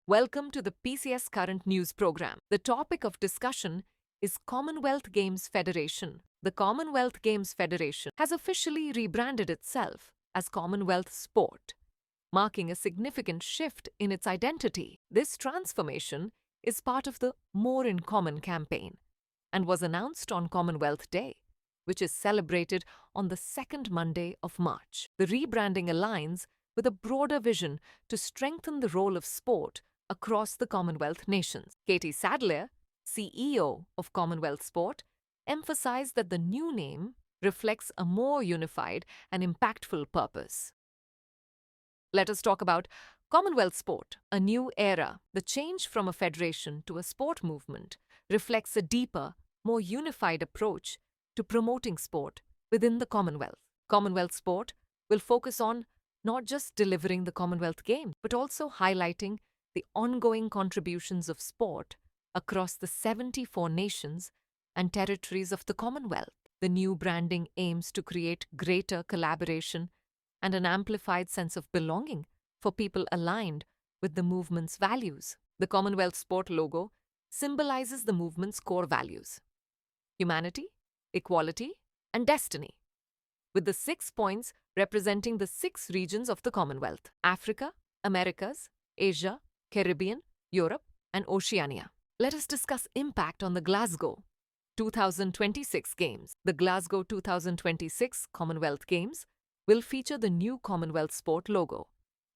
Welcome to the PCS Current News program. The topic of discussion is Commonwealth Games Federation. The Commonwealth Games Federation has officially rebranded itself as Commonwealth Sport, marking a significant shift in its identity. This transformation is part of the More in Common campaign and was announced on Commonwealth Day, which is celebrated on the second Monday of March. The rebranding aligns with a broader vision to strengthen the role of sport across the Commonwealth nations. Katie Sadler, CEO of Commonwealth Sport, emphasized that the new name reflects a more unified and impactful purpose. Let us talk about Commonwealth Sport, a new era. The change from a federation to a sport movement reflects a deeper, more unified approach to promoting sport within the Commonwealth. Commonwealth Sport will focus on not just delivering the Commonwealth Games, but also highlighting the ongoing contributions of sport across the 74 nations and territories of the Commonwealth. The new branding aims to create greater collaboration and an amplified sense of belonging for people aligned with the movement's values. The Commonwealth Sport logo symbolizes the movement's core values: humanity, equality, and destiny, with the 6 points representing the 6 regions of the Commonwealth: Africa, Americas, Asia, Caribbean, Europe, and Oceania. Let us discuss impact on the Glasgow 2026 Games. The Glasgow 2026 Commonwealth Games will feature the new Commonwealth Sport logo,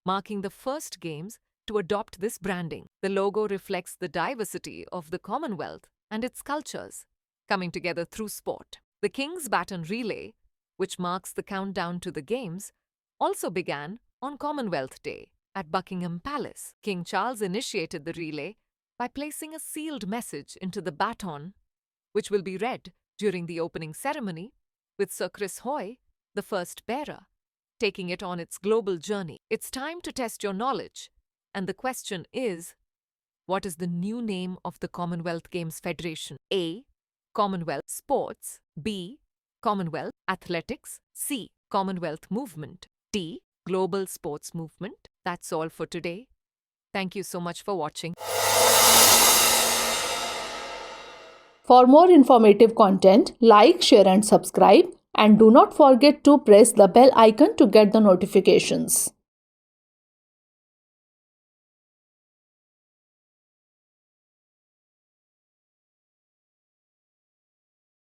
marking the first Games to adopt this branding. The logo reflects the diversity of the Commonwealth and its cultures, coming together through sport. The King's Baton Relay, which marks the countdown to the Games, also began on Commonwealth Day at Buckingham Palace. King Charles initiated the relay by placing a sealed message into the baton, which will be read during the opening ceremony, with Sir Chris Hoy, the first bearer, taking it on its global journey. It's time to test your knowledge, and the question is, what is the new name of the Commonwealth Games Federation? A. Commonwealth Sports. B. Commonwealth Athletics. C. Commonwealth Movement. D. Global Sports Movement. That's all for today. Thank you so much for watching. For more informative content, like, share and subscribe, and do not forget to press the bell icon to get the notifications.